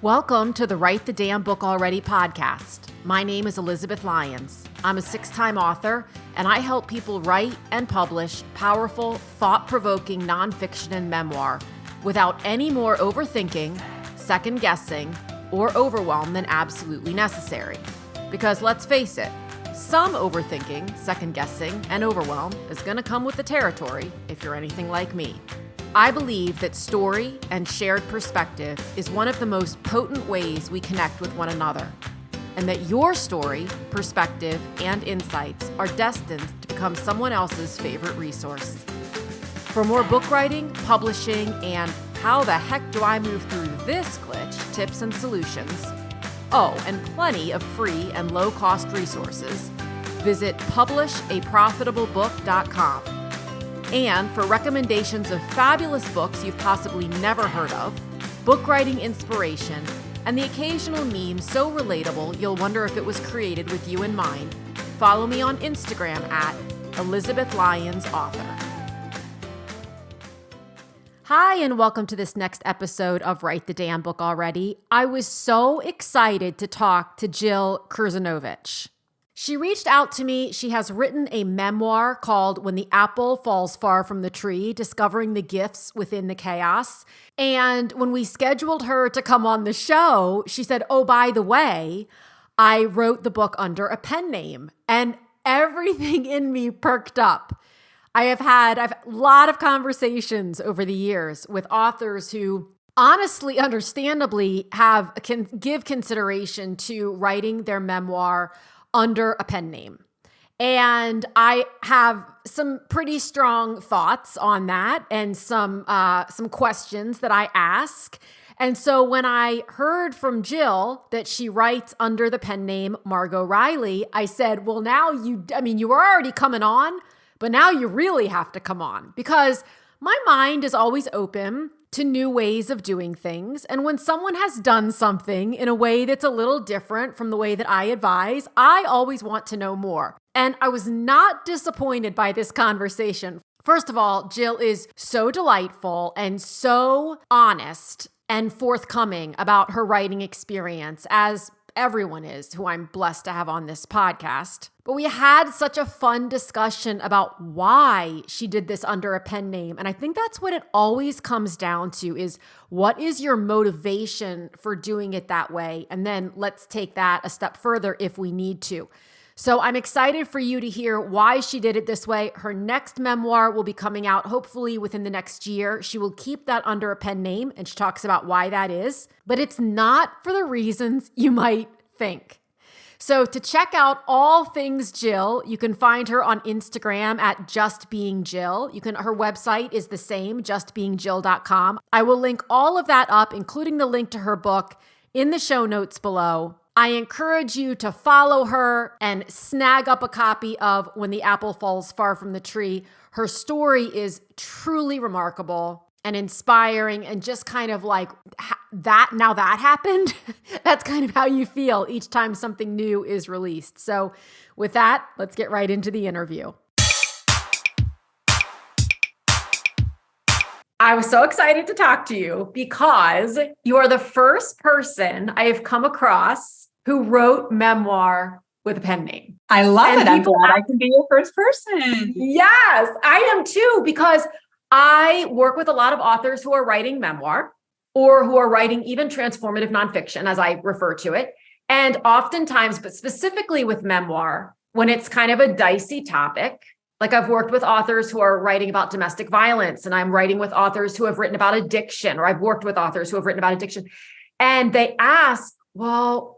Welcome to the Write the Damn Book Already podcast. My name is Elizabeth Lyons. I'm a 6-time author, and I help people write and publish powerful, thought-provoking nonfiction and memoir without any more overthinking, second-guessing, or overwhelm than absolutely necessary. Because let's face it, some overthinking, second-guessing, and overwhelm is going to come with the territory if you're anything like me. I believe that story and shared perspective is one of the most potent ways we connect with one another, and that your story, perspective, and insights are destined to become someone else's favorite resource. For more book writing, publishing, and how the heck do I move through this glitch tips and solutions, and plenty of free and low-cost resources, visit publishaprofitablebook.com. And for recommendations of fabulous books you've possibly never heard of, book writing inspiration, and the occasional meme so relatable you'll wonder if it was created with you in mind, follow me on Instagram at Elizabeth Lyons Author. Hi, and welcome to this next episode of Write the Damn Book Already. I was so excited to talk to Jill Krzyzanowicz. She reached out to me. She has written a memoir called When the Apple Falls Far from the Tree, Discovering the Gifts Within the Chaos. And when we scheduled her to come on the show, she said, oh, by the way, I wrote the book under a pen name. And everything in me perked up. I've had a lot of conversations over the years with authors who honestly, understandably, can give consideration to writing their memoir under a pen name. And I have some pretty strong thoughts on that and some questions that I ask. And so when I heard from Jill that she writes under the pen name Margot Riley, I said, well, now you were already coming on, but now you really have to come on, because my mind is always open to new ways of doing things. And when someone has done something in a way that's a little different from the way that I advise, I always want to know more. And I was not disappointed by this conversation. First of all, Jill is so delightful and so honest and forthcoming about her writing experience, as everyone is who I'm blessed to have on this podcast. But we had such a fun discussion about why she did this under a pen name. And I think that's what it always comes down to, is what is your motivation for doing it that way? And then let's take that a step further if we need to. So I'm excited for you to hear why she did it this way. Her next memoir will be coming out hopefully within the next year. She will keep that under a pen name, and she talks about why that is. But it's not for the reasons you might think. So to check out all things Jill, you can find her on Instagram at justbeingjill. Her website is the same, justbeingjill.com. I will link all of that up, including the link to her book, in the show notes below. I encourage you to follow her and snag up a copy of When the Apple Falls Far from the Tree. Her story is truly remarkable and inspiring, and just kind of like that happened. That's kind of how you feel each time something new is released. So with that, let's get right into the interview. I was so excited to talk to you because you are the first person I have come across who wrote memoir with a pen name. I love it. I'm glad I can be your first person. Yes, I am too, because I work with a lot of authors who are writing memoir or who are writing even transformative nonfiction, as I refer to it. And oftentimes, but specifically with memoir, when it's kind of a dicey topic, like I've worked with authors who are writing about domestic violence, and I'm writing with authors who have written about addiction, or I've worked with authors who have written about addiction. And they ask, well,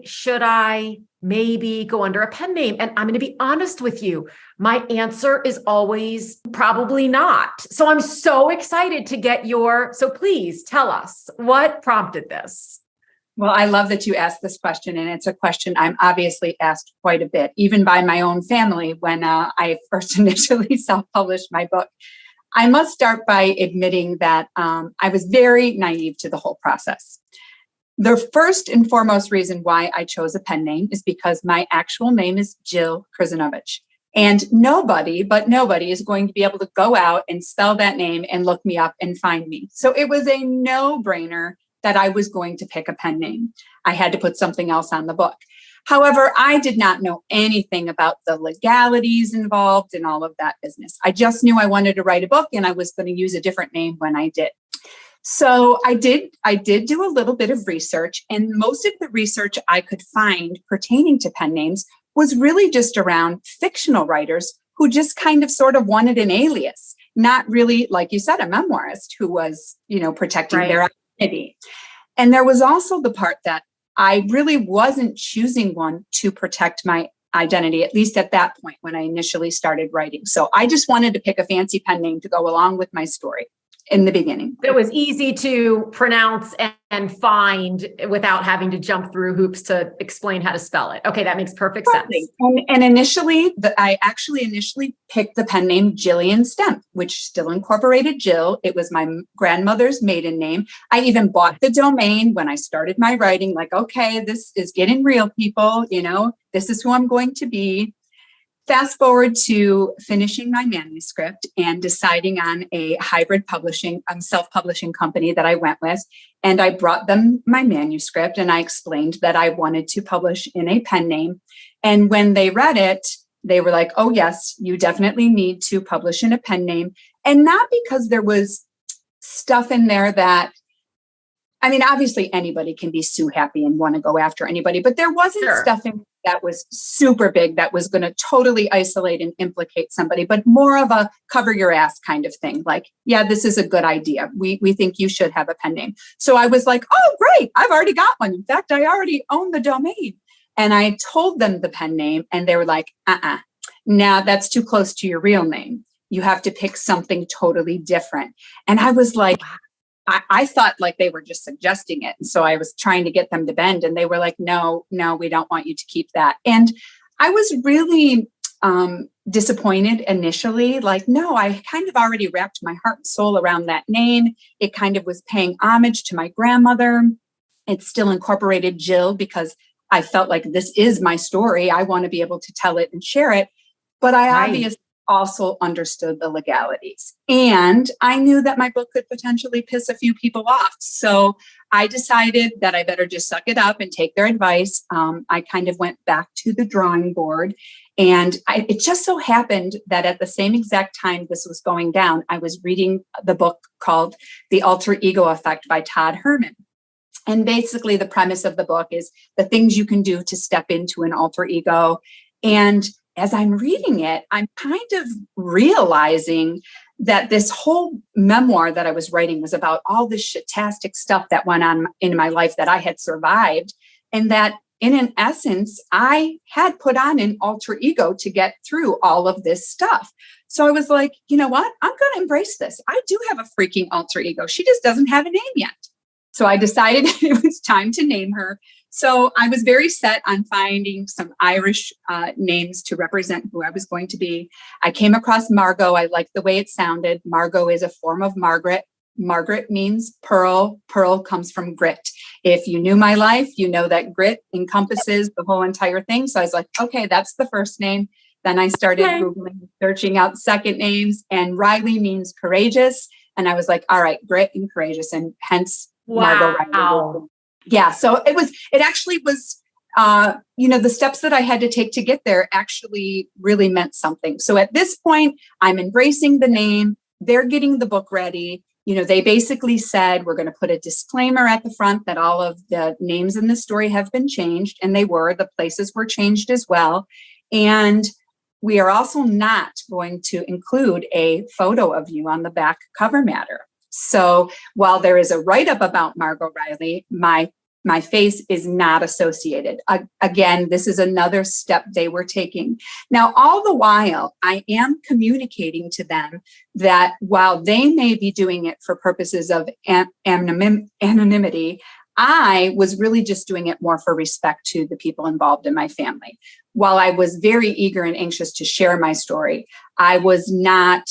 should I maybe go under a pen name? And I'm going to be honest with you. My answer is always probably not. So I'm so excited to get so please tell us what prompted this. Well, I love that you asked this question, and it's a question I'm obviously asked quite a bit, even by my own family when I first initially self-published my book. I must start by admitting that I was very naive to the whole process. The first and foremost reason why I chose a pen name is because my actual name is Jill Krzyzanowicz. And nobody is going to be able to go out and spell that name and look me up and find me. So it was a no-brainer that I was going to pick a pen name. I had to put something else on the book. However, I did not know anything about the legalities involved in all of that business. I just knew I wanted to write a book and I was going to use a different name when I did. So I did do a little bit of research, and most of the research I could find pertaining to pen names was really just around fictional writers who just kind of sort of wanted an alias, not really, like you said, a memoirist who was, protecting their identity. And there was also the part that I really wasn't choosing one to protect my identity, at least at that point when I initially started writing. So I just wanted to pick a fancy pen name to go along with my story in the beginning. It was easy to pronounce and find without having to jump through hoops to explain how to spell it. Okay, that makes perfect sense. And initially, I initially picked the pen name Jillian Stemp, which still incorporated Jill. It was my grandmother's maiden name. I even bought the domain when I started my writing, like, okay, this is getting real, people. This is who I'm going to be. Fast forward to finishing my manuscript and deciding on a hybrid self-publishing company that I went with. And I brought them my manuscript and I explained that I wanted to publish in a pen name. And when they read it, they were like, oh, yes, you definitely need to publish in a pen name. And not because there was stuff in there that, obviously anybody can be sue happy and want to go after anybody, but there wasn't stuff in that was super big that was going to totally isolate and implicate somebody, but more of a cover your ass kind of thing. Like, yeah, this is a good idea. We think you should have a pen name. So I was like, oh, great. I've already got one. In fact, I already own the domain. And I told them the pen name and they were like, now that's too close to your real name. You have to pick something totally different. And I was like, I thought like they were just suggesting it. And so I was trying to get them to bend and they were like, no, we don't want you to keep that. And I was really disappointed initially. Like, no, I kind of already wrapped my heart and soul around that name. It kind of was paying homage to my grandmother. It still incorporated Jill because I felt like this is my story. I want to be able to tell it and share it. But I obviously also understood the legalities. And I knew that my book could potentially piss a few people off. So I decided that I better just suck it up and take their advice. I kind of went back to the drawing board. And it just so happened that at the same exact time this was going down, I was reading the book called The Alter Ego Effect by Todd Herman. And basically the premise of the book is the things you can do to step into an alter ego. And as I'm reading it, I'm kind of realizing that this whole memoir that I was writing was about all this shitastic stuff that went on in my life that I had survived. And that in an essence, I had put on an alter ego to get through all of this stuff. So I was like, you know what? I'm going to embrace this. I do have a freaking alter ego. She just doesn't have a name yet. So I decided it was time to name her. So I was very set on finding some Irish names to represent who I was going to be. I came across Margot. I liked the way it sounded. Margot is a form of Margaret. Margaret means pearl. Pearl comes from grit. If you knew my life, you know that grit encompasses the whole entire thing. So I was like, okay, that's the first name. Then I started Googling, searching out second names, and Riley means courageous. And I was like, all right, grit and courageous, and hence Margot Riley. Yeah. So it actually was, the steps that I had to take to get there actually really meant something. So at this point, I'm embracing the name. They're getting the book ready. They basically said, we're going to put a disclaimer at the front that all of the names in the story have been changed. And the places were changed as well. And we are also not going to include a photo of you on the back cover matter. So while there is a write-up about Margot Riley, my face is not associated. Again, this is another step they were taking. Now, all the while, I am communicating to them that while they may be doing it for purposes of anonymity, I was really just doing it more for respect to the people involved in my family. While I was very eager and anxious to share my story, I was not...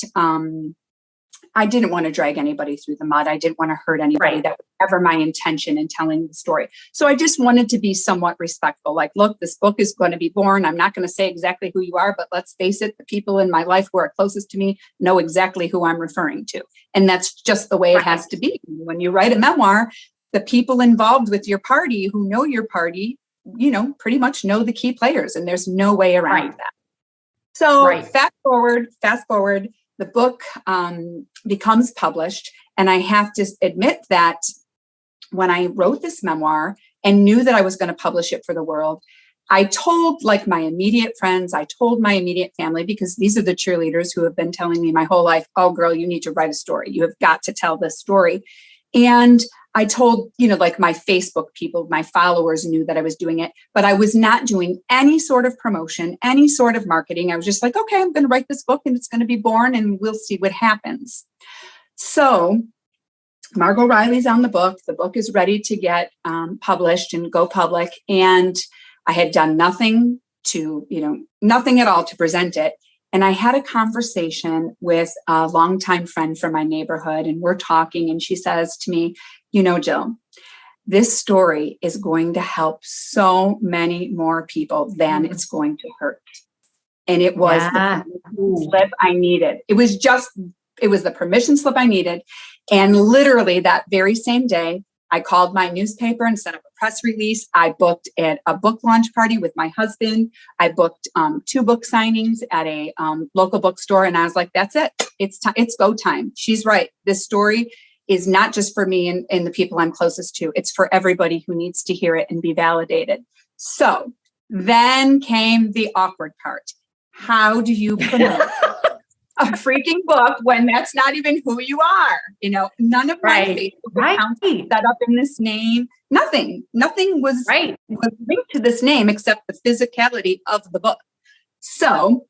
I didn't want to drag anybody through the mud. I didn't want to hurt anybody. That was never my intention in telling the story. So I just wanted to be somewhat respectful. Like, look, this book is going to be born. I'm not going to say exactly who you are, but let's face it, the people in my life who are closest to me know exactly who I'm referring to. And that's just the way it has to be. When you write a memoir, the people involved with your party who know your party, pretty much know the key players, and there's no way around that. So fast forward, the book becomes published. And I have to admit that when I wrote this memoir and knew that I was going to publish it for the world, I told my immediate friends, I told my immediate family, because these are the cheerleaders who have been telling me my whole life, oh, girl, you need to write a story. You have got to tell this story. And I told, my Facebook people, my followers knew that I was doing it, but I was not doing any sort of promotion, any sort of marketing. I was just like, okay, I'm going to write this book and it's going to be born and we'll see what happens. So Margot Riley's on the book. The book is ready to get published and go public. And I had done nothing at all to present it. And I had a conversation with a longtime friend from my neighborhood, and we're talking, and she says to me, Jill, this story is going to help so many more people than it's going to hurt. And it was the permission slip I needed. It was the permission slip I needed. And literally that very same day, I called my newspaper and set up a press release. I booked at a book launch party with my husband. I booked 2 book signings at a local bookstore. And I was like, that's it. It's go time. She's right. This story is not just for me and the people I'm closest to. It's for everybody who needs to hear it and be validated. So then came the awkward part. How do you promote a freaking book when that's not even who you are? None of my Facebook accounts set up in this name. Nothing was linked to this name except the physicality of the book. So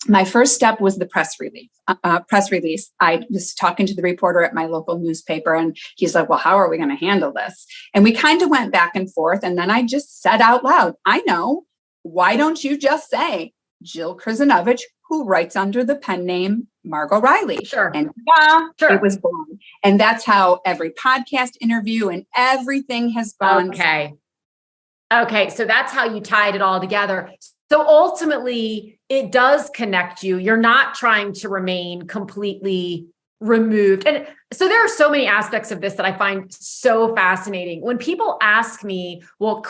my first step was the press release. I was talking to the reporter at my local newspaper, and he's like, well, how are we going to handle this? And we kind of went back and forth. And then I just said out loud, I know. Why don't you just say Jill Krzyzanowicz, who writes under the pen name Margot Riley? Sure. And it was born. And that's how every podcast interview and everything has gone. Okay. So that's how you tied it all together. So ultimately, it does connect you. You're not trying to remain completely removed. And so there are so many aspects of this that I find so fascinating. When people ask me, well,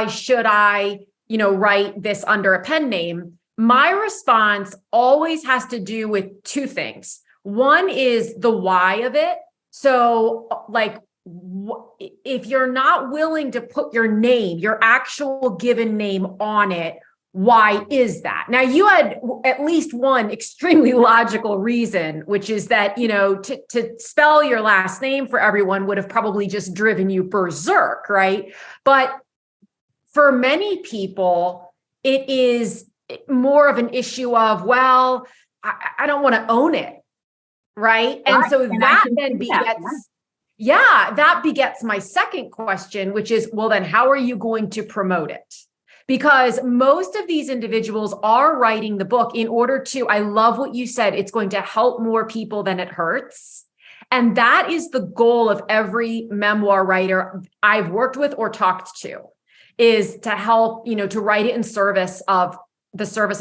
should I, write this under a pen name? My response always has to do with 2 things. One is the why of it. So if you're not willing to put your name, your actual given name on it, why is that? Now, you had at least one extremely logical reason, which is that, to spell your last name for everyone would have probably just driven you berserk, right? But for many people, it is more of an issue of, well, I don't want to own it, right? And so that then begets, that begets my second question, which is, well, then how are you going to promote it? Because most of these individuals are writing the book in order to, I love what you said, it's going to help more people than it hurts. And that is the goal of every memoir writer I've worked with or talked to, is to help, to write it in service of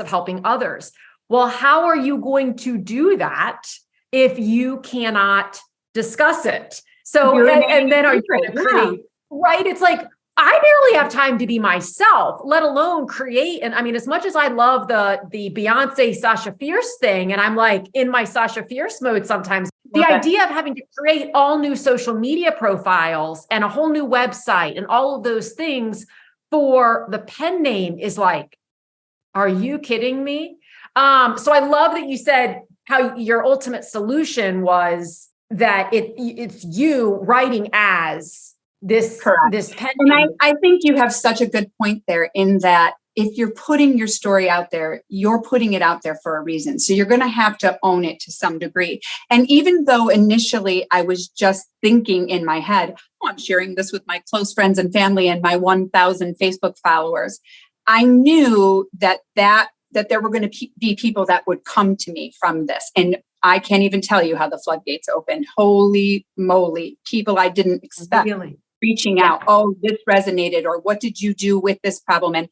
helping others. Well, how are you going to do that if you cannot discuss it? So, and then are you going to create, right? It's like, I barely have time to be myself, let alone create. And I mean, as much as I love the Beyonce Sasha Fierce thing, and I'm like in my Sasha Fierce mode sometimes, the idea of having to create all new social media profiles and a whole new website and all of those things for the pen name is like, are you kidding me? So I love that you said how your ultimate solution was that it's you writing as this pen name. And I think you have such a good point there, in that if you're putting your story out there, you're putting it out there for a reason. So you're going to have to own it to some degree. And even though initially I was just thinking in my head, oh, I'm sharing this with my close friends and family and my 1,000 Facebook followers, I knew that there were going to be people that would come to me from this. And I can't even tell you how the floodgates opened. Holy moly, people I didn't expect. Really? Reaching out, oh, this resonated, or what did you do with this problem? And,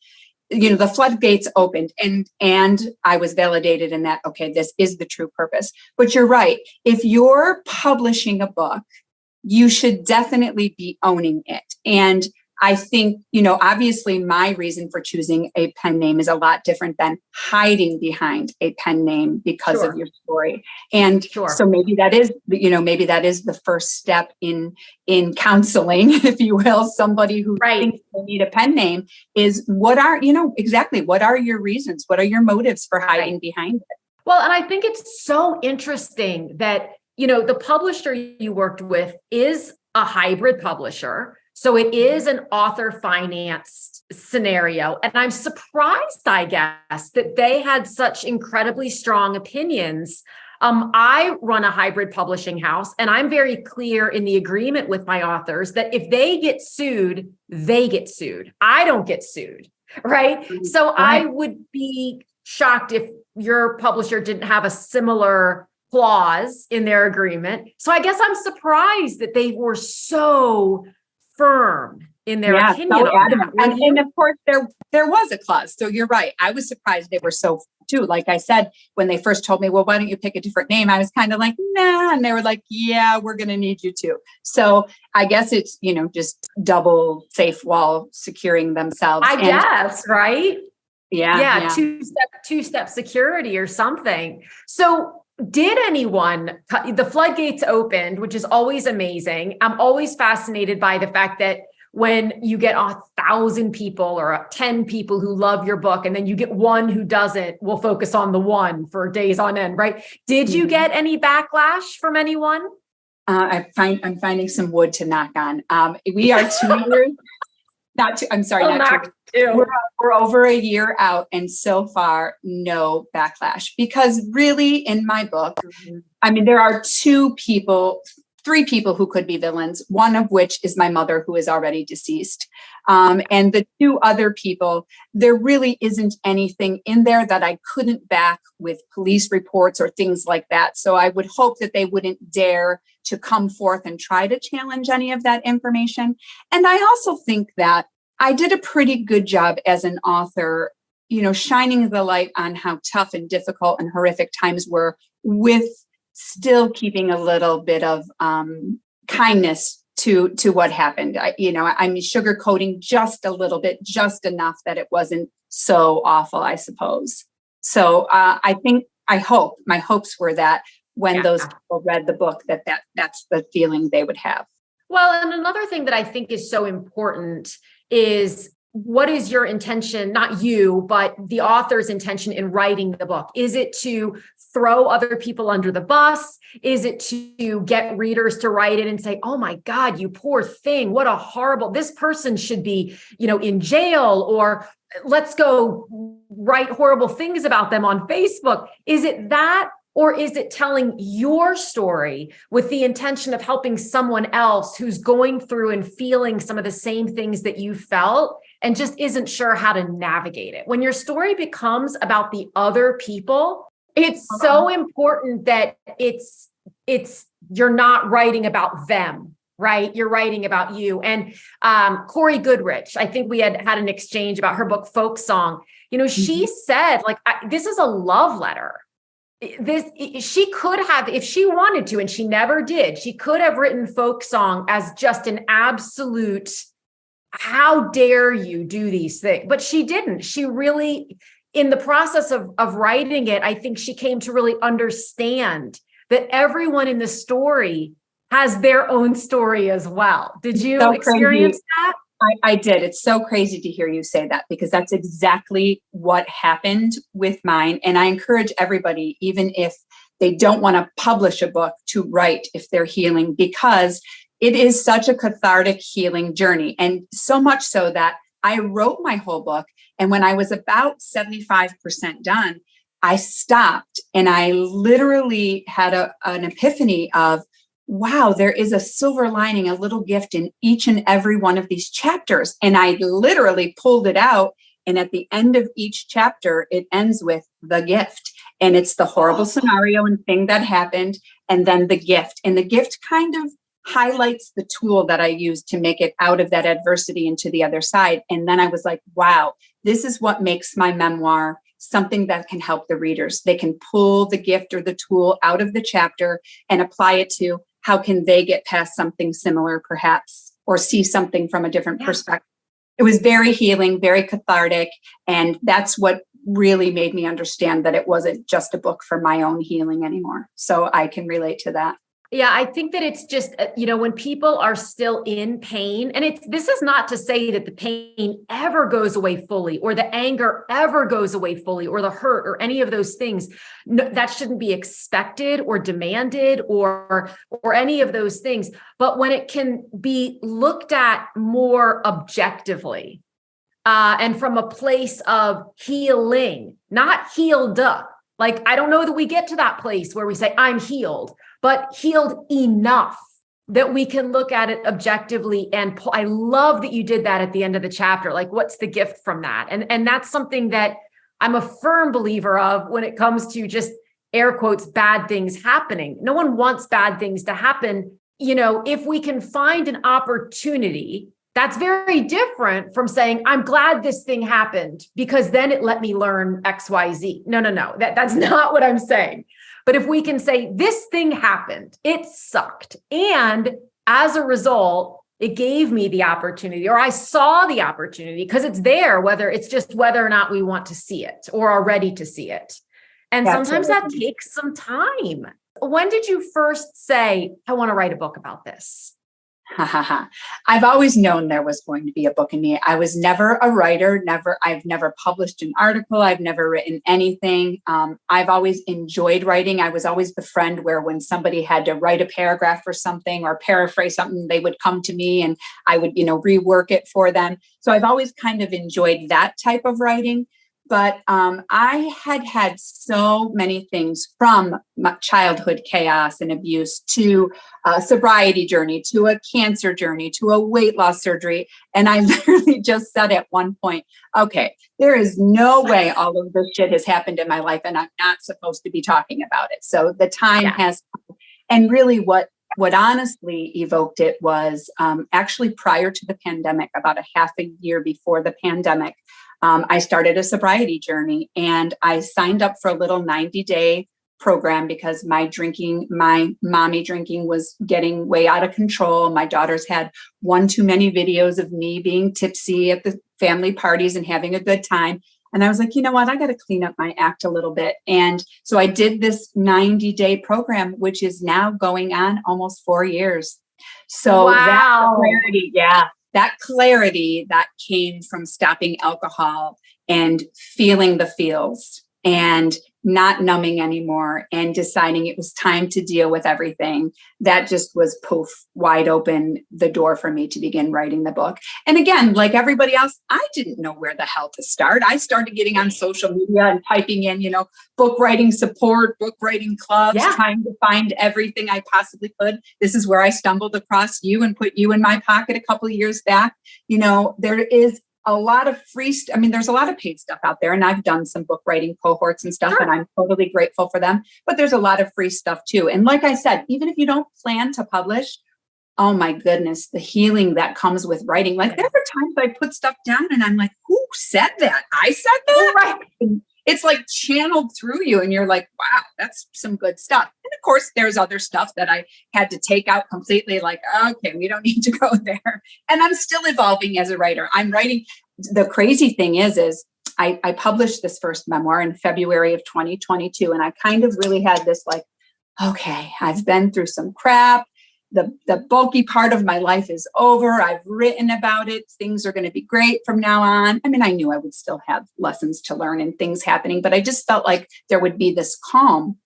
the floodgates opened and I was validated in that, okay, this is the true purpose. But you're right. If you're publishing a book, you should definitely be owning it. And I think, obviously my reason for choosing a pen name is a lot different than hiding behind a pen name because of your story. And so maybe that is, the first step in counseling, if you will, somebody who thinks they need a pen name is what are your reasons? What are your motives for hiding behind it? Well, and I think it's so interesting that, the publisher you worked with is a hybrid publisher. So it is an author financed scenario. And I'm surprised, I guess, that they had such incredibly strong opinions. I run a hybrid publishing house, and I'm very clear in the agreement with my authors that if they get sued, they get sued. I don't get sued, right? So I would be shocked if your publisher didn't have a similar clause in their agreement. So I guess I'm surprised that they were so firm in their opinion. So adamant. And of course there was a clause. So you're right. I was surprised they were so too. Like I said, when they first told me, well, why don't you pick a different name? I was kind of like, nah. And they were like, yeah, we're going to need you to. So I guess it's, just double safe wall securing themselves. I guess, right? Yeah. Two-step security or something. So did anyone, the floodgates opened, which is always amazing. I'm always fascinated by the fact that when you get 1,000 people or 10 people who love your book, and then you get one who doesn't, we'll focus on the one for days on end, right? Did you get any backlash from anyone? I'm finding some wood to knock on. We are 2 years. We're over a year out, and so far, no backlash. Because really, in my book, there are three people who could be villains, one of which is my mother, who is already deceased. And the two other people, there really isn't anything in there that I couldn't back with police reports or things like that. So I would hope that they wouldn't dare to come forth and try to challenge any of that information. And I also think that I did a pretty good job as an author, shining the light on how tough and difficult and horrific times were, with still keeping a little bit of kindness to what happened. I'm sugarcoating just a little bit, just enough that it wasn't so awful, I suppose. So I hope my hopes were that when those people read the book, that's the feeling they would have. Well, and another thing that I think is so important is, what is your intention, not you, but the author's intention in writing the book? Is it to throw other people under the bus? Is it to get readers to write it and say, oh my God, you poor thing, what a horrible, this person should be, in jail, or let's go write horrible things about them on Facebook? Is it that? Or is it telling your story with the intention of helping someone else who's going through and feeling some of the same things that you felt and just isn't sure how to navigate it? When your story becomes about the other people, it's so important that it's you're not writing about them, right? You're writing about you. And Corey Goodrich, I think we had an exchange about her book, Folk Song. She said, this is a love letter. She could have, if she wanted to, and she never did, she could have written Folk Song as just an absolute, how dare you do these things? But she didn't. She really, in the process of writing it, I think she came to really understand that everyone in the story has their own story as well. Did you experience that? I did. It's so crazy to hear you say that, because that's exactly what happened with mine. And I encourage everybody, even if they don't want to publish a book, to write if they're healing, because it is such a cathartic healing journey. And so much so that I wrote my whole book. And when I was about 75% done, I stopped and I literally had an epiphany of, wow, there is a silver lining, a little gift in each and every one of these chapters. And I literally pulled it out. And at the end of each chapter, it ends with the gift. And it's the horrible scenario and thing that happened, and then the gift. And the gift kind of highlights the tool that I used to make it out of that adversity and to the other side. And then I was like, wow, this is what makes my memoir something that can help the readers. They can pull the gift or the tool out of the chapter and apply it to how can they get past something similar, perhaps, or see something from a different perspective. It was very healing, very cathartic. And that's what really made me understand that it wasn't just a book for my own healing anymore. So I can relate to that. Yeah, I think that it's just, when people are still in pain, and this is not to say that the pain ever goes away fully, or the anger ever goes away fully, or the hurt, or any of those things. No, that shouldn't be expected or demanded or any of those things. But when it can be looked at more objectively, and from a place of healing, not healed up. Like, I don't know that we get to that place where we say, I'm healed, but healed enough that we can look at it objectively. And I love that you did that at the end of the chapter. Like, what's the gift from that? And that's something that I'm a firm believer of when it comes to just air quotes, bad things happening. No one wants bad things to happen. If we can find an opportunity, that's very different from saying, I'm glad this thing happened because then it let me learn X, Y, Z. No. That's not what I'm saying. But if we can say this thing happened, it sucked. And as a result, it gave me the opportunity, or I saw the opportunity, because it's there, whether or not we want to see it or are ready to see it. And sometimes that takes some time. When did you first say, I want to write a book about this? I've always known there was going to be a book in me. I was never a writer, I've never published an article. I've never written anything. I've always enjoyed writing. I was always the friend where when somebody had to write a paragraph or something or paraphrase something, they would come to me and I would, rework it for them. So I've always kind of enjoyed that type of writing. But I had so many things, from my childhood chaos and abuse to a sobriety journey, to a cancer journey, to a weight loss surgery. And I literally just said at one point, okay, there is no way all of this shit has happened in my life and I'm not supposed to be talking about it. So the time has come. And really what honestly evoked it was actually prior to the pandemic, about a half a year before the pandemic, I started a sobriety journey, and I signed up for a little 90-day program because my mommy drinking was getting way out of control. My daughters had one too many videos of me being tipsy at the family parties and having a good time. And I was like, you know what? I got to clean up my act a little bit. And so I did this 90-day program, which is now going on almost 4 years. So wow. That clarity that came from stopping alcohol and feeling the feels and not numbing anymore and deciding it was time to deal with everything, that just was poof, wide open the door for me to begin writing the book. And again, like everybody else, I didn't know where the hell to start. I started getting on social media and typing in, book writing support, book writing clubs, trying to find everything I possibly could. This is where I stumbled across you and put you in my pocket a couple of years back. There is a lot of there's a lot of paid stuff out there, and I've done some book writing cohorts and stuff, and I'm totally grateful for them, but there's a lot of free stuff too. And like I said, even if you don't plan to publish, oh my goodness, the healing that comes with writing. Like, there are times I put stuff down and I'm like, who said that? I said that? Right. And it's like channeled through you and you're like, wow, that's some good stuff. And of course, there's other stuff that I had to take out completely, like, okay, we don't need to go there. And I'm still evolving as a writer. I'm writing. The crazy thing is I published this first memoir in February of 2022. And I kind of really had this like, okay, I've been through some crap. The bulky part of my life is over. I've written about it. Things are going to be great from now on. I mean, I knew I would still have lessons to learn and things happening, but I just felt like there would be this calm.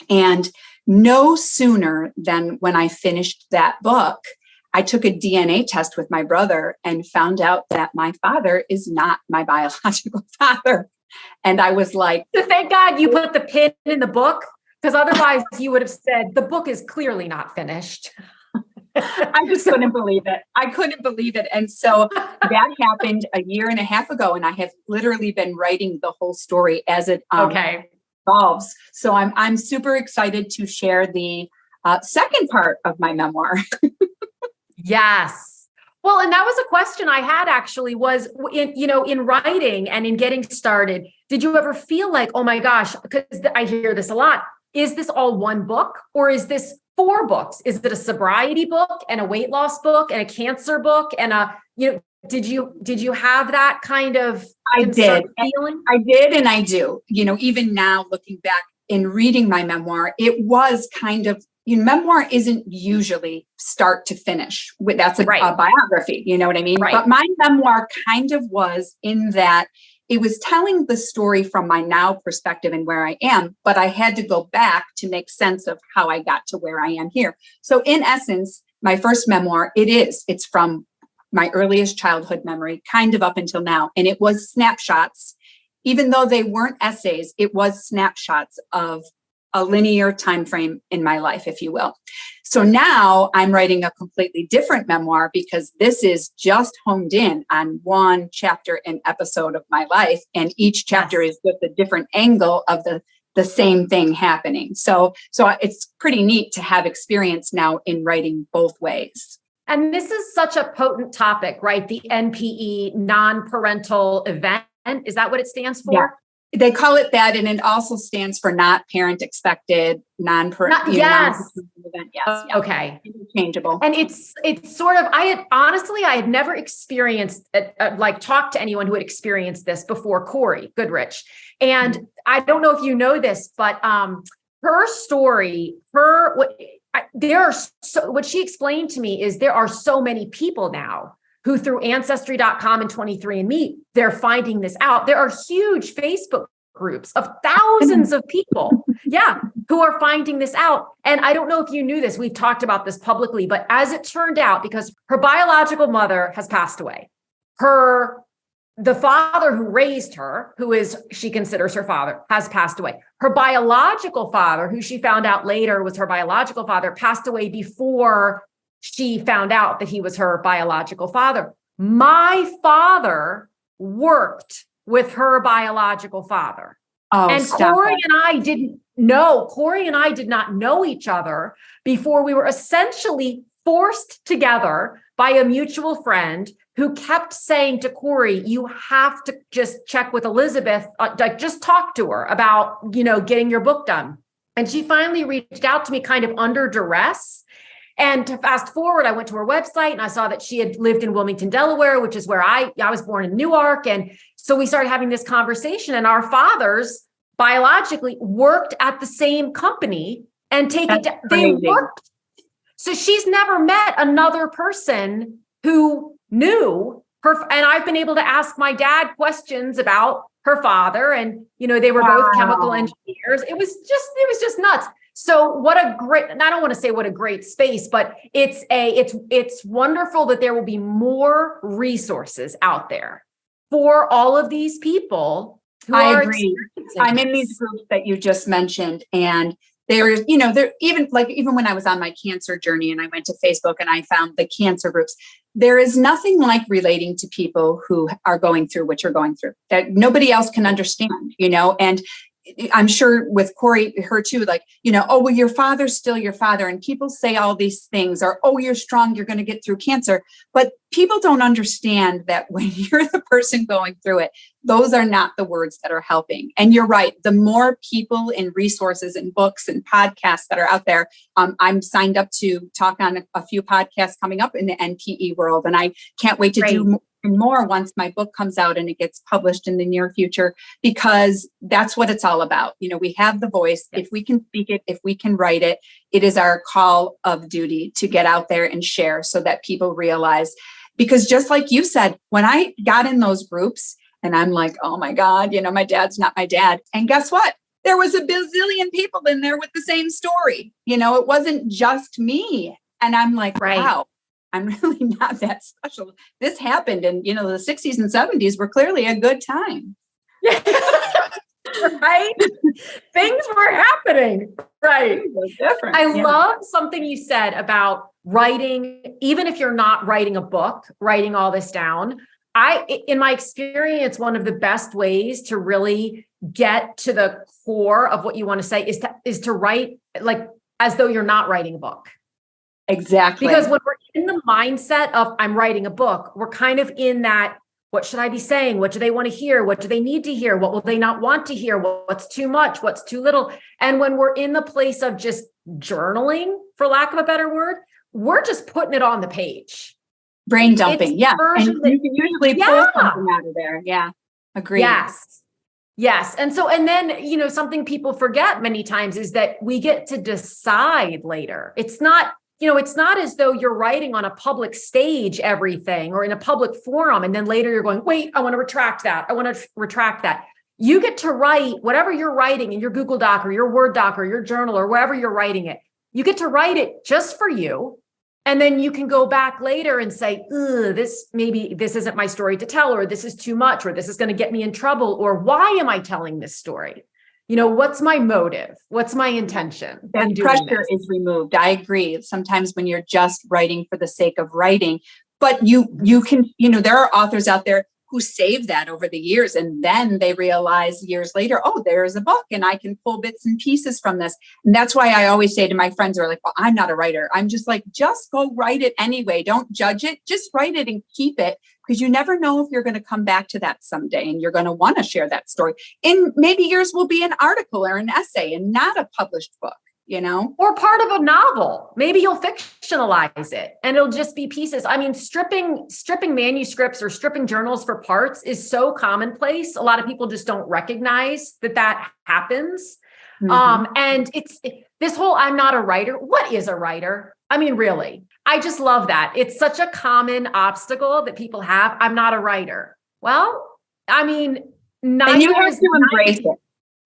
And no sooner than when I finished that book, I took a DNA test with my brother and found out that my father is not my biological father. And I was like, thank God you put the pin in the book. Because otherwise you would have said, the book is clearly not finished. I just couldn't believe it. And so that happened a year and a half ago. And I have literally been writing the whole story as it evolves. So I'm super excited to share the second part of my memoir. Yes. Well, and that was a question I had actually was, in writing and in getting started, did you ever feel like, oh my gosh, because I hear this a lot, is this all one book or is this 4 books. Is it a sobriety book and a weight loss book and a cancer book and did you have that kind of feeling? I did, and I do. Even now, looking back in reading my memoir, it was kind of, memoir isn't usually start to finish. That's a biography, you know what I mean? Right. But my memoir kind of was, in that it was telling the story from my now perspective and where I am, but I had to go back to make sense of how I got to where I am here. So in essence, my first memoir, it's from my earliest childhood memory, kind of up until now. And it was snapshots. Even though they weren't essays, it was snapshots of a linear time frame in my life, if you will. So now I'm writing a completely different memoir, because this is just honed in on one chapter and episode of my life. And each chapter is with a different angle of the same thing happening. So it's pretty neat to have experience now in writing both ways. And this is such a potent topic, right? The NPE, non-parental event. Is that what it stands for? Yeah. They call it that, and it also stands for not parent expected, non-parental event. Yes. Okay. Interchangeable. And it's sort of, I had never experienced talked to anyone who had experienced this before Corey Goodrich. And I don't know if you know this, but her story, what she explained to me is there are so many people now who through Ancestry.com and 23andMe, they're finding this out. There are huge Facebook groups of thousands of people, who are finding this out. And I don't know if you knew this, we've talked about this publicly, but as it turned out, because her biological mother has passed away, the father who raised her, she considers her father, has passed away. Her biological father, who she found out later was her biological father, passed away before she found out that he was her biological father. My father worked with her biological father. And Corey and I did not know each other before we were essentially forced together by a mutual friend who kept saying to Corey, you have to just check with Elizabeth, just talk to her about, getting your book done. And she finally reached out to me kind of under duress. And to fast forward, I went to her website and I saw that she had lived in Wilmington, Delaware, which is where I was born in Newark. And so we started having this conversation, and our fathers biologically worked at the same company and they worked. So she's never met another person who knew her. And I've been able to ask my dad questions about her father, and, they were both chemical engineers. It was just nuts. So I don't want to say what a great space, but it's wonderful that there will be more resources out there for all of these people who I agree. I'm in these groups that you just mentioned, and there's, even when I was on my cancer journey and I went to Facebook and I found the cancer groups, there is nothing like relating to people who are going through what you're going through that nobody else can understand, and I'm sure with Corey, her too, well, your father's still your father. And people say all these things, or, oh, you're strong, you're going to get through cancer. But people don't understand that when you're the person going through it, those are not the words that are helping. And you're right. The more people and resources and books and podcasts that are out there, I'm signed up to talk on a few podcasts coming up in the NPE world. And I can't wait to do more once my book comes out and it gets published in the near future, because that's what it's all about. We have the voice. If we can speak it, if we can write it, it is our call of duty to get out there and share so that people realize. Because just like you said, when I got in those groups and I'm like, oh my God, my dad's not my dad. And guess what? There was a bazillion people in there with the same story. It wasn't just me. And I'm like, wow. I'm really not that special. This happened in, the 60s and 70s were clearly a good time. Right? Things were happening. Right. Different. I love something you said about writing, even if you're not writing a book, writing all this down. In my experience, one of the best ways to really get to the core of what you want to say is to write as though you're not writing a book. Exactly. Because when we're in the mindset of I'm writing a book, we're kind of in that What should I be saying? What do they want to hear? What do they need to hear? What will they not want to hear? What's too much? What's too little? And when we're in the place of just journaling, for lack of a better word, we're just putting it on the page. Brain dumping. It's Yeah. And version you that- can usually pull something out of there. Yeah. Agreed. Yes. And then, something people forget many times is that we get to decide later. It's not as though you're writing on a public stage, everything, or in a public forum. And then later you're going, wait, I want to retract that. I want to retract that. You get to write whatever you're writing in your Google Doc or your Word doc or your journal or wherever you're writing it. You get to write it just for you. And then you can go back later and say, this isn't my story to tell, or this is too much, or this is going to get me in trouble, or why am I telling this story? What's my motive? What's my intention? That pressure is removed. I agree. Sometimes when you're just writing for the sake of writing, but you can, there are authors out there who save that over the years. And then they realize years later, oh, there's a book and I can pull bits and pieces from this. And that's why I always say to my friends who are like, well, I'm not a writer. I'm just like, just go write it anyway. Don't judge it. Just write it and keep it, because you never know if you're going to come back to that someday and you're going to want to share that story. And maybe yours will be an article or an essay and not a published book. Or part of a novel. Maybe you'll fictionalize it and it'll just be pieces. I mean, stripping manuscripts or stripping journals for parts is so commonplace. A lot of people just don't recognize that happens. Mm-hmm. And it's this whole, I'm not a writer. What is a writer? I mean, really, I just love that. It's such a common obstacle that people have. I'm not a writer. Well, I mean, and you have to embrace it.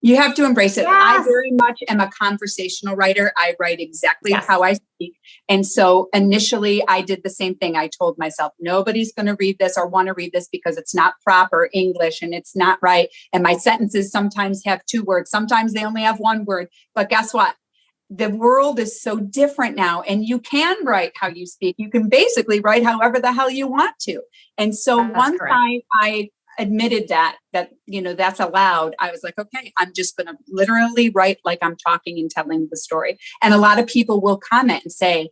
You have to embrace it. Yes. I very much am a conversational writer. I write exactly how I speak. And so initially I did the same thing. I told myself, nobody's going to read this or want to read this because it's not proper English and it's not right. And my sentences sometimes have 2 words. Sometimes they only have 1 word. But guess what? The world is so different now, and you can write how you speak. You can basically write however the hell you want to. And so once I admitted that that's allowed, I was like, okay, I'm just going to literally write like I'm talking and telling the story. And a lot of people will comment and say,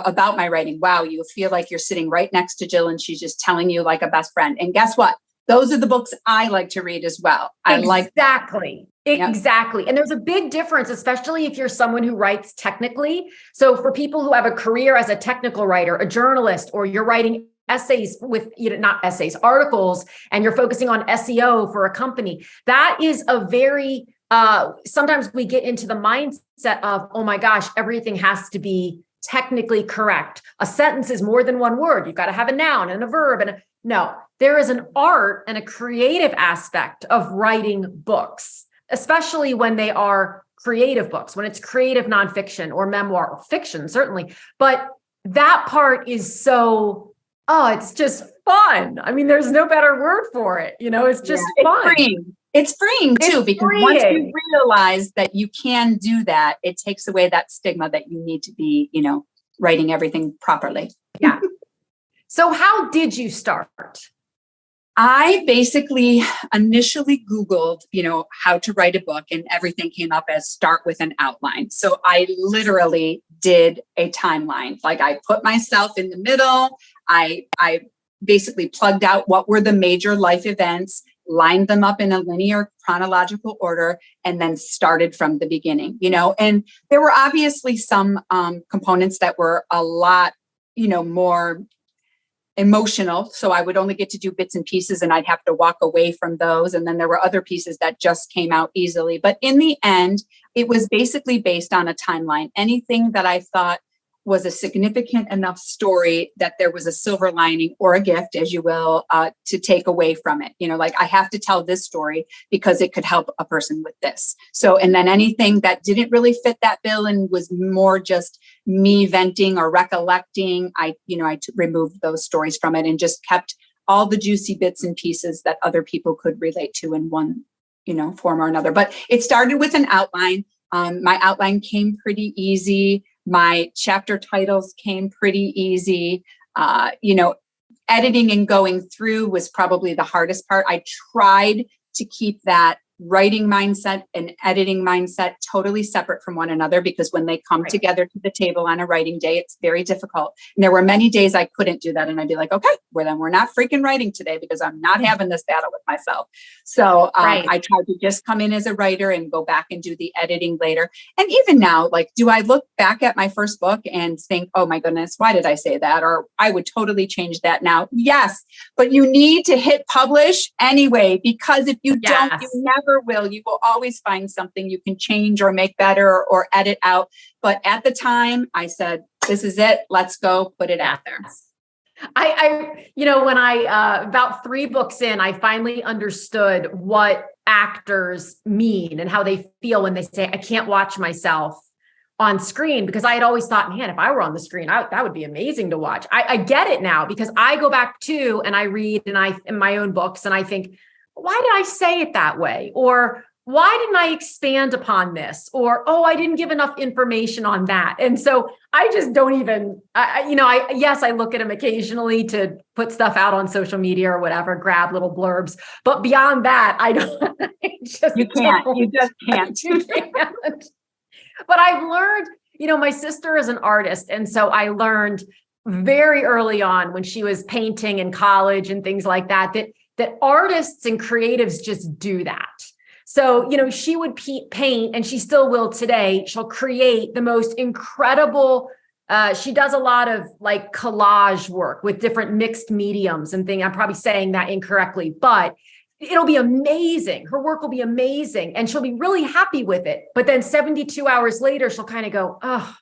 about my writing, wow, you feel like you're sitting right next to Jill and she's just telling you like a best friend. And guess what? Those are the books I like to read as well. Exactly. And there's a big difference, especially if you're someone who writes technically. So for people who have a career as a technical writer, a journalist, or you're writing essays with, articles, and you're focusing on SEO for a company, that is a very, sometimes we get into the mindset of, oh my gosh, everything has to be technically correct. A sentence is more than 1 word. You've got to have a noun and a verb. No, there is an art and a creative aspect of writing books, especially when they are creative books, when it's creative nonfiction or memoir or fiction, certainly. But that part is it's just fun. I mean, there's no better word for it. It's just fun. It's freeing too, because once you realize that you can do that, it takes away that stigma that you need to be, writing everything properly. Yeah. So how did you start? I basically initially Googled, how to write a book, and everything came up as start with an outline. So I literally did a timeline. Like I put myself in the middle. I basically plugged out what were the major life events, lined them up in a linear chronological order, and then started from the beginning, and there were obviously some components that were a lot, more emotional. So I would only get to do bits and pieces and I'd have to walk away from those. And then there were other pieces that just came out easily. But in the end, it was basically based on a timeline. Anything that I thought was a significant enough story that there was a silver lining or a gift, as you will, to take away from it. Like I have to tell this story because it could help a person with this. So, and then anything that didn't really fit that bill and was more just me venting or recollecting, I removed those stories from it and just kept all the juicy bits and pieces that other people could relate to in one, form or another. But it started with an outline. My outline came pretty easy. My chapter titles came pretty easy. Editing and going through was probably the hardest part. I tried to keep that writing mindset and editing mindset totally separate from one another, because when they come together to the table on a writing day, it's very difficult. And there were many days I couldn't do that. And I'd be like, okay, well, then we're not freaking writing today because I'm not having this battle with myself. So I tried to just come in as a writer and go back and do the editing later. And even now, like, do I look back at my first book and think, oh my goodness, why did I say that? Or I would totally change that now. Yes, but you need to hit publish anyway, because if you don't, you never will. You will always find something you can change or make better or edit out. But at the time I said, this is it. Let's go put it out there. When I, about 3 books in, I finally understood what actors mean and how they feel when they say, I can't watch myself on screen, because I had always thought, man, if I were on the screen, that would be amazing to watch. I get it now, because I go back too, and I read in my own books, and I think, why did I say it that way? Or why didn't I expand upon this? Or, oh, I didn't give enough information on that. And so I just don't even, I look at them occasionally to put stuff out on social media or whatever, grab little blurbs. But beyond that, I don't. You just can't. You can't. But I've learned, my sister is an artist. And so I learned very early on, when she was painting in college and things like that artists and creatives just do that. So, she would paint, and she still will today. She'll create the most incredible, she does a lot of like collage work with different mixed mediums and things. I'm probably saying that incorrectly, but it'll be amazing. Her work will be amazing, and she'll be really happy with it. But then 72 hours later, she'll kind of go, oh,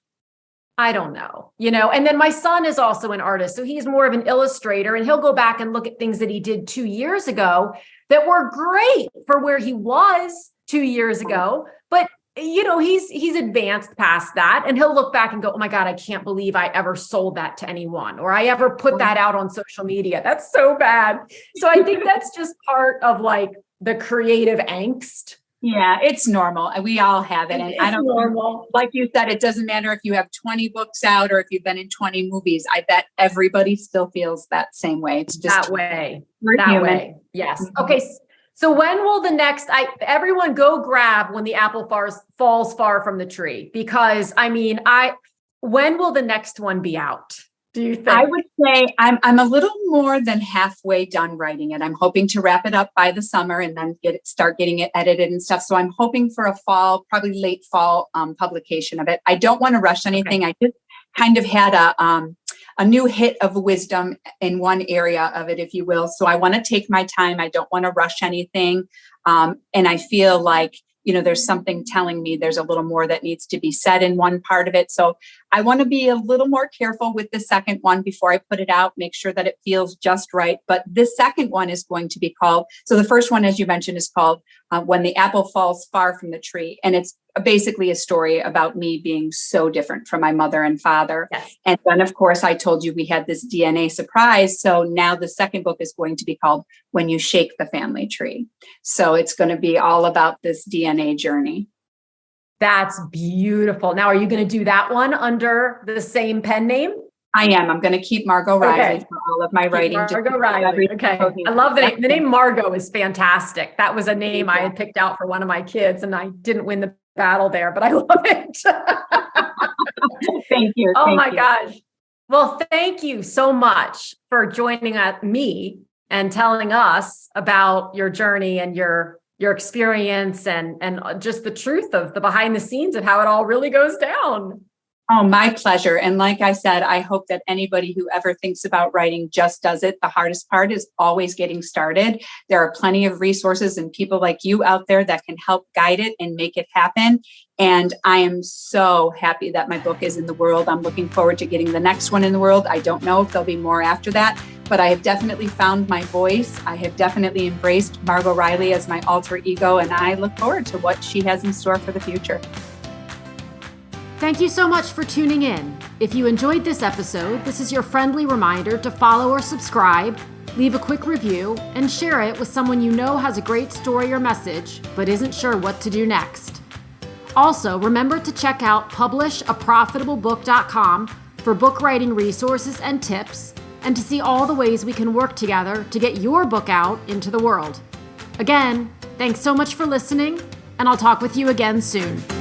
I don't know, and then my son is also an artist. So he's more of an illustrator, and he'll go back and look at things that he did 2 years ago that were great for where he was 2 years ago. But, he's advanced past that, and he'll look back and go, oh my God, I can't believe I ever sold that to anyone, or I ever put that out on social media. That's so bad. So I think that's just part of like the creative angst. Yeah, it's normal. We all have it. And I don't know, like you said, it doesn't matter if you have 20 books out or if you've been in 20 movies. I bet everybody still feels that same way. It's just that way. Yes. Mm-hmm. Okay. So when will the next, everyone go grab When the Apple Falls Far from the Tree, because when will the next one be out? Do you think? I would say I'm a little more than halfway done writing it. I'm hoping to wrap it up by the summer and then start getting it edited and stuff. So I'm hoping for a fall, probably late fall publication of it. I don't want to rush anything. Okay. I just kind of had a new hit of wisdom in one area of it, if you will. So I want to take my time. I don't want to rush anything. And I feel like, there's something telling me there's a little more that needs to be said in one part of it. So I want to be a little more careful with the second one before I put it out, make sure that it feels just right. But this second one is going to be called, so the first one, as you mentioned, is called When the Apple Falls Far from the Tree. And it's basically a story about me being so different from my mother and father. Yes. And then, of course, I told you we had this DNA surprise. So now the second book is going to be called When You Shake the Family Tree. So it's going to be all about this DNA journey. That's beautiful. Now, are you going to do that one under the same pen name? I am. I'm going to keep Margot Riley for all of my writing. Margot Riley. Okay. I love the name. The name Margot is fantastic. That was a name I had picked out for one of my kids, and I didn't win the battle there, but I love it. Thank you. Oh my gosh. Well, thank you so much for joining me and telling us about your journey and your experience and just the truth of the behind the scenes of how it all really goes down. Oh, my pleasure. And like I said, I hope that anybody who ever thinks about writing just does it. The hardest part is always getting started. There are plenty of resources and people like you out there that can help guide it and make it happen. And I am so happy that my book is in the world. I'm looking forward to getting the next one in the world. I don't know if there'll be more after that, but I have definitely found my voice. I have definitely embraced Margot Riley as my alter ego, and I look forward to what she has in store for the future. Thank you so much for tuning in. If you enjoyed this episode, this is your friendly reminder to follow or subscribe, leave a quick review, and share it with someone you know has a great story or message, but isn't sure what to do next. Also, remember to check out publishaprofitablebook.com for book writing resources and tips, and to see all the ways we can work together to get your book out into the world. Again, Thanks so much for listening, and I'll talk with you again soon.